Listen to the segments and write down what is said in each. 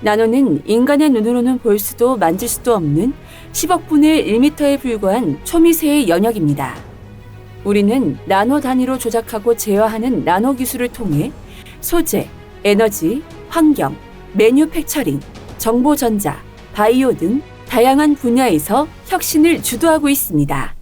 나노는 인간의 눈으로는 볼 수도 만질 수도 없는 10억분의 1m에 불과한 초미세의 영역입니다. 우리는 나노 단위로 조작하고 제어하는 나노 기술을 통해 소재, 에너지, 환경, 매뉴팩처링, 정보전자, 바이오 등 다양한 분야에서 혁신을 주도하고 있습니다.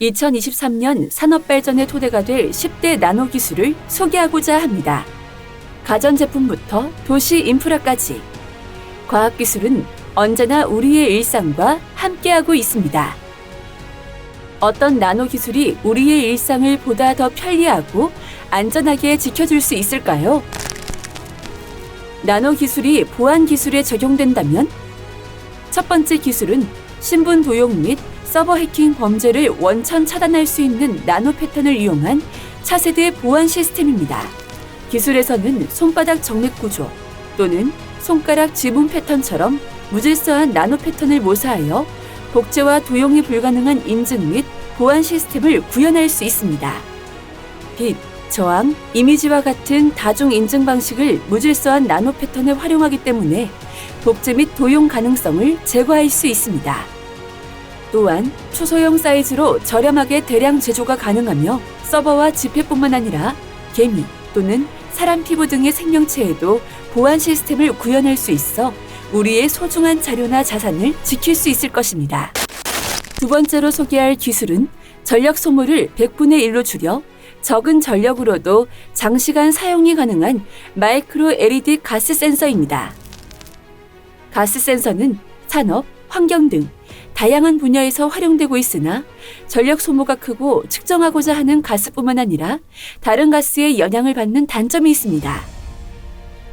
2023년 산업발전의 토대가 될 10대 나노 기술을 소개하고자 합니다. 가전제품부터 도시 인프라까지 과학기술은 언제나 우리의 일상과 함께하고 있습니다. 어떤 나노 기술이 우리의 일상을 보다 더 편리하고 안전하게 지켜줄 수 있을까요? 나노 기술이 보안 기술에 적용된다면? 첫 번째 기술은 신분 도용 및 서버 해킹 범죄를 원천 차단할 수 있는 나노 패턴을 이용한 차세대 보안 시스템입니다. 기술에서는 손바닥 정맥 구조 또는 손가락 지문 패턴처럼 무질서한 나노 패턴을 모사하여 복제와 도용이 불가능한 인증 및 보안 시스템을 구현할 수 있습니다. 빛, 저항, 이미지와 같은 다중 인증 방식을 무질서한 나노 패턴에 활용하기 때문에 복제 및 도용 가능성을 제거할 수 있습니다. 또한 초소형 사이즈로 저렴하게 대량 제조가 가능하며 서버와 지폐뿐만 아니라 개미 또는 사람 피부 등의 생명체에도 보안 시스템을 구현할 수 있어 우리의 소중한 자료나 자산을 지킬 수 있을 것입니다. 두 번째로 소개할 기술은 전력 소모를 100분의 1로 줄여 적은 전력으로도 장시간 사용이 가능한 마이크로 LED 가스 센서입니다. 가스 센서는 산업, 환경 등 다양한 분야에서 활용되고 있으나 전력 소모가 크고 측정하고자 하는 가스뿐만 아니라 다른 가스의 영향을 받는 단점이 있습니다.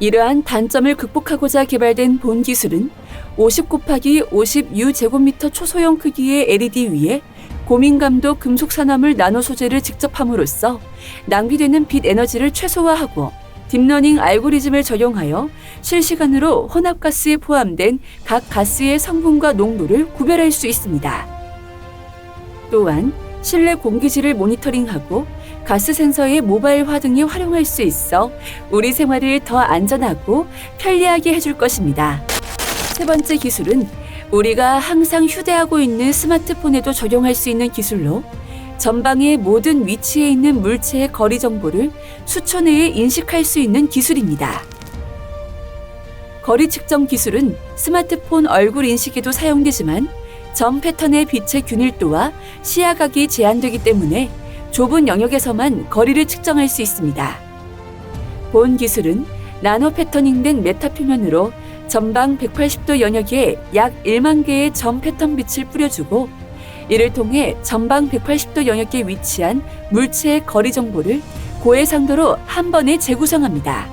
이러한 단점을 극복하고자 개발된 본 기술은 50×50U 제곱미터 초소형 크기의 LED 위에 고민감도 금속 산화물 나노 소재를 직접 함으로써 낭비되는 빛 에너지를 최소화하고 딥러닝 알고리즘을 적용하여 실시간으로 혼합가스에 포함된 각 가스의 성분과 농도를 구별할 수 있습니다. 또한 실내 공기질을 모니터링하고 가스 센서의 모바일화 등에 활용할 수 있어 우리 생활을 더 안전하고 편리하게 해줄 것입니다. 세 번째 기술은 우리가 항상 휴대하고 있는 스마트폰에도 적용할 수 있는 기술로 전방의 모든 위치에 있는 물체의 거리 정보를 수초 내에 인식할 수 있는 기술입니다. 거리 측정 기술은 스마트폰 얼굴 인식에도 사용되지만 점 패턴의 빛의 균일도와 시야각이 제한되기 때문에 좁은 영역에서만 거리를 측정할 수 있습니다. 본 기술은 나노 패터닝된 메타 표면으로 전방 180도 영역에 약 1만 개의 점 패턴 빛을 뿌려주고 이를 통해 전방 180도 영역에 위치한 물체의 거리 정보를 고해상도로 한 번에 재구성합니다.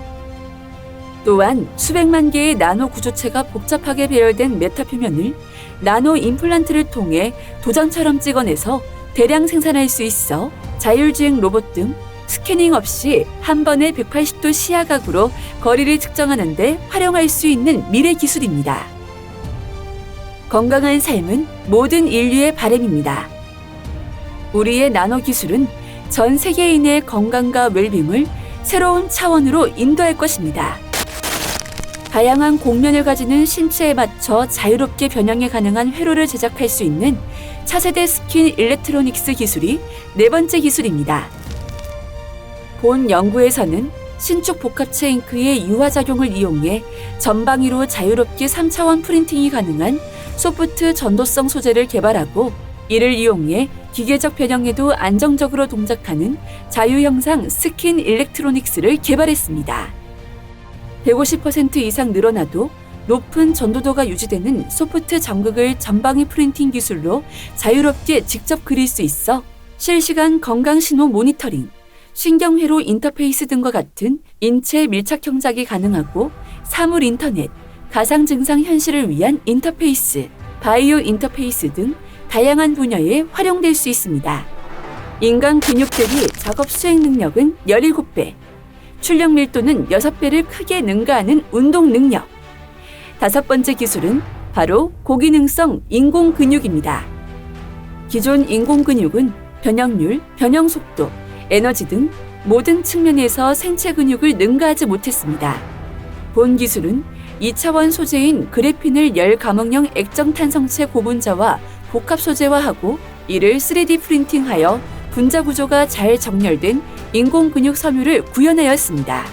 또한 수백만 개의 나노 구조체가 복잡하게 배열된 메타 표면을 나노 임플란트를 통해 도장처럼 찍어내서 대량 생산할 수 있어 자율주행 로봇 등 스캐닝 없이 한 번에 180도 시야각으로 거리를 측정하는 데 활용할 수 있는 미래 기술입니다. 건강한 삶은 모든 인류의 바람입니다. 우리의 나노 기술은 전 세계인의 건강과 웰빙을 새로운 차원으로 인도할 것입니다. 다양한 곡면을 가지는 신체에 맞춰 자유롭게 변형에 가능한 회로를 제작할 수 있는 차세대 스킨 일렉트로닉스 기술이 네 번째 기술입니다. 본 연구에서는 신축 복합체 잉크의 유화작용을 이용해 전방위로 자유롭게 3차원 프린팅이 가능한 소프트 전도성 소재를 개발하고 이를 이용해 기계적 변형에도 안정적으로 동작하는 자유형상 스킨 일렉트로닉스를 개발했습니다. 150% 이상 늘어나도 높은 전도도가 유지되는 소프트 점극을 전방위 프린팅 기술로 자유롭게 직접 그릴 수 있어 실시간 건강 신호 모니터링, 신경회로 인터페이스 등과 같은 인체 밀착 형작이 가능하고 사물 인터넷, 가상 증상 현실을 위한 인터페이스, 바이오 인터페이스 등 다양한 분야에 활용될 수 있습니다. 인간 근육 대비 작업 수행 능력은 17배, 출력 밀도는 6배를 크게 능가하는 운동 능력. 다섯 번째 기술은 바로 고기능성 인공 근육입니다. 기존 인공 근육은 변형률, 변형 속도, 에너지 등 모든 측면에서 생체 근육을 능가하지 못했습니다. 본 기술은 2차원 소재인 그래핀을 열 감응형 액정 탄성체 고분자와 복합 소재화하고 이를 3D 프린팅하여 분자 구조가 잘 정렬된 인공 근육 섬유를 구현하였습니다.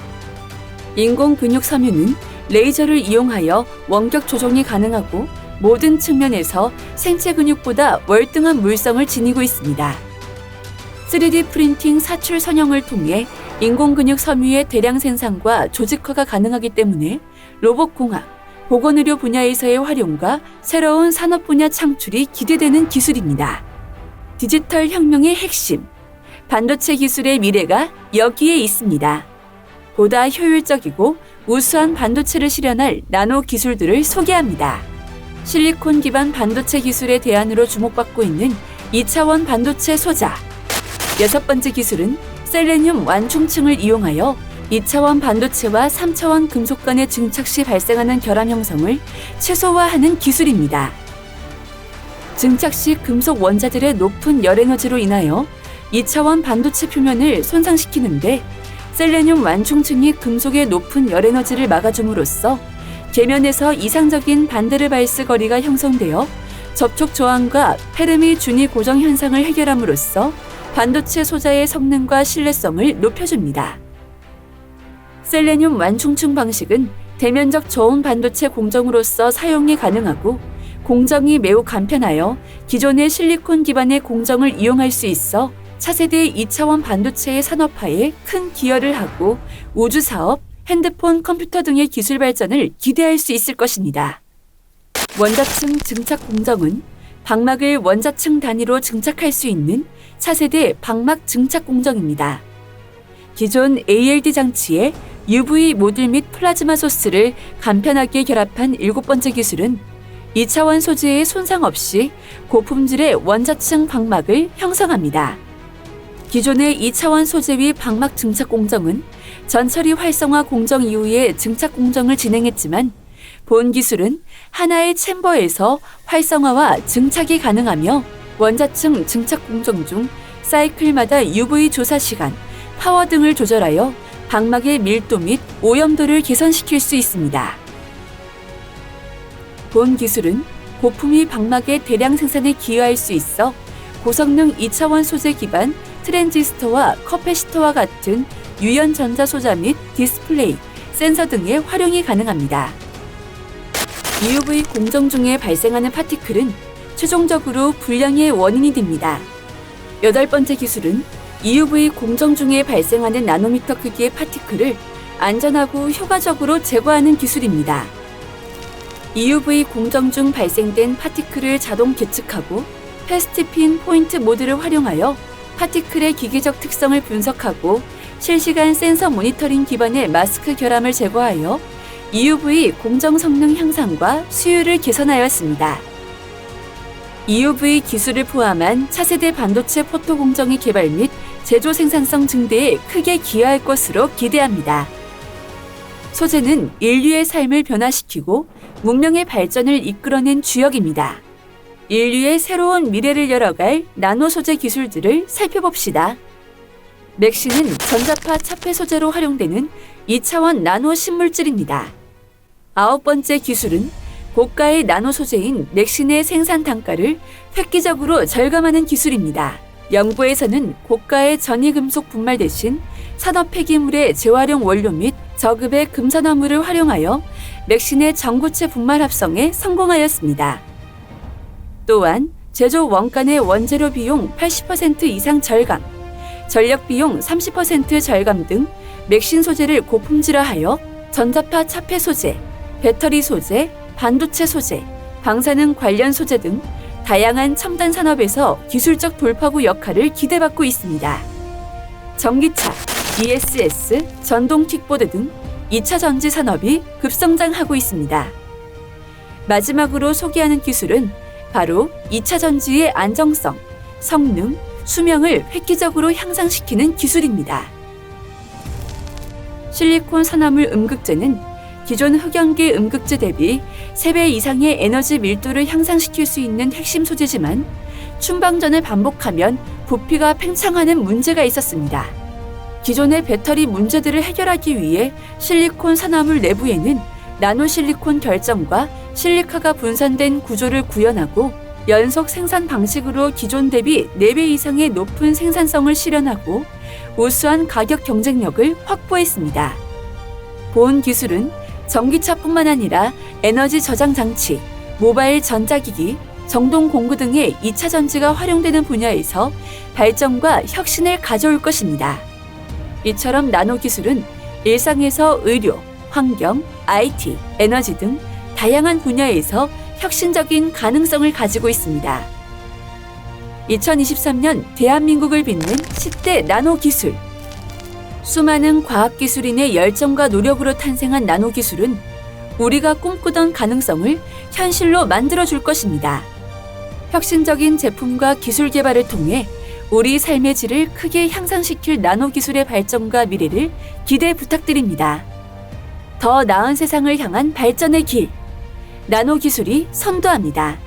인공 근육 섬유는 레이저를 이용하여 원격 조종이 가능하고 모든 측면에서 생체 근육보다 월등한 물성을 지니고 있습니다. 3D 프린팅 사출 선형을 통해 인공 근육 섬유의 대량 생산과 조직화가 가능하기 때문에 로봇공학, 보건의료 분야에서의 활용과 새로운 산업 분야 창출이 기대되는 기술입니다. 디지털 혁명의 핵심, 반도체 기술의 미래가 여기에 있습니다. 보다 효율적이고 우수한 반도체를 실현할 나노 기술들을 소개합니다. 실리콘 기반 반도체 기술의 대안으로 주목받고 있는 2차원 반도체 소자. 6번째 기술은 셀레늄 완충층을 이용하여 2차원 반도체와 3차원 금속 간의 증착 시 발생하는 결함 형성을 최소화하는 기술입니다. 증착 시 금속 원자들의 높은 열 에너지로 인하여 2차원 반도체 표면을 손상시키는데 셀레늄 완충층이 금속의 높은 열 에너지를 막아줌으로써 궤면에서 이상적인 반데르발스 거리가 형성되어 접촉 저항과 페르미 준위 고정 현상을 해결함으로써 반도체 소자의 성능과 신뢰성을 높여줍니다. 셀레늄 완충층 방식은 대면적 저온 반도체 공정으로서 사용이 가능하고 공정이 매우 간편하여 기존의 실리콘 기반의 공정을 이용할 수 있어 차세대 2차원 반도체의 산업화에 큰 기여를 하고 우주사업, 핸드폰, 컴퓨터 등의 기술 발전을 기대할 수 있을 것입니다. 원자층 증착 공정은 방막을 원자층 단위로 증착할 수 있는 차세대 방막 증착 공정입니다. 기존 ALD 장치에 UV 모듈 및 플라즈마 소스를 간편하게 결합한 7번째 기술은 2차원 소재의 손상 없이 고품질의 원자층 방막을 형성합니다. 기존의 2차원 소재 위 방막 증착 공정은 전처리 활성화 공정 이후에 증착 공정을 진행했지만 본 기술은 하나의 챔버에서 활성화와 증착이 가능하며 원자층 증착 공정 중 사이클마다 UV 조사 시간, 파워 등을 조절하여 방막의 밀도 및 오염도를 개선시킬 수 있습니다. 본 기술은 고품위 방막의 대량 생산에 기여할 수 있어 고성능 2차원 소재 기반 트랜지스터와 커패시터와 같은 유연 전자 소자 및 디스플레이, 센서 등의 활용이 가능합니다. EUV 공정 중에 발생하는 파티클은 최종적으로 불량의 원인이 됩니다. 8번째 기술은 EUV 공정 중에 발생하는 나노미터 크기의 파티클을 안전하고 효과적으로 제거하는 기술입니다. EUV 공정 중 발생된 파티클을 자동 계측하고 패스트핀 포인트 모드를 활용하여 파티클의 기계적 특성을 분석하고 실시간 센서 모니터링 기반의 마스크 결함을 제거하여 EUV 공정 성능 향상과 수율을 개선하였습니다. EUV 기술을 포함한 차세대 반도체 포토 공정의 개발 및 제조 생산성 증대에 크게 기여할 것으로 기대합니다. 소재는 인류의 삶을 변화시키고 문명의 발전을 이끌어낸 주역입니다. 인류의 새로운 미래를 열어갈 나노 소재 기술들을 살펴봅시다. 맥신은 전자파 차폐 소재로 활용되는 2차원 나노 신물질입니다. 9번째 기술은 고가의 나노 소재인 맥신의 생산 단가를 획기적으로 절감하는 기술입니다. 연구에서는 고가의 전이금속 분말 대신 산업 폐기물의 재활용 원료 및 저급의 금산화물을 활용하여 맥신의 전구체 분말 합성에 성공하였습니다. 또한 제조 원가 내 원재료 비용 80% 이상 절감, 전력 비용 30% 절감 등 맥신 소재를 고품질화하여 전자파 차폐 소재, 배터리 소재, 반도체 소재, 방사능 관련 소재 등 다양한 첨단 산업에서 기술적 돌파구 역할을 기대받고 있습니다. 전기차, ESS, 전동 킥보드 등 2차 전지 산업이 급성장하고 있습니다. 마지막으로 소개하는 기술은 바로 2차 전지의 안정성, 성능, 수명을 획기적으로 향상시키는 기술입니다. 실리콘 산화물 음극재는 기존 흑연계 음극재 대비 3배 이상의 에너지 밀도를 향상시킬 수 있는 핵심 소재지만 충방전을 반복하면 부피가 팽창하는 문제가 있었습니다. 기존의 배터리 문제들을 해결하기 위해 실리콘 산화물 내부에는 나노실리콘 결정과 실리카가 분산된 구조를 구현하고 연속 생산 방식으로 기존 대비 4배 이상의 높은 생산성을 실현하고 우수한 가격 경쟁력을 확보했습니다. 본 기술은 전기차뿐만 아니라 에너지 저장 장치, 모바일 전자기기, 정동 공구 등의 2차 전지가 활용되는 분야에서 발전과 혁신을 가져올 것입니다. 이처럼 나노 기술은 일상에서 의료, 환경, IT, 에너지 등 다양한 분야에서 혁신적인 가능성을 가지고 있습니다. 2023년 대한민국을 빛낸 10대 나노 기술. 수많은 과학기술인의 열정과 노력으로 탄생한 나노 기술은 우리가 꿈꾸던 가능성을 현실로 만들어줄 것입니다. 혁신적인 제품과 기술 개발을 통해 우리 삶의 질을 크게 향상시킬 나노 기술의 발전과 미래를 기대 부탁드립니다. 더 나은 세상을 향한 발전의 길. 나노 기술이 선도합니다.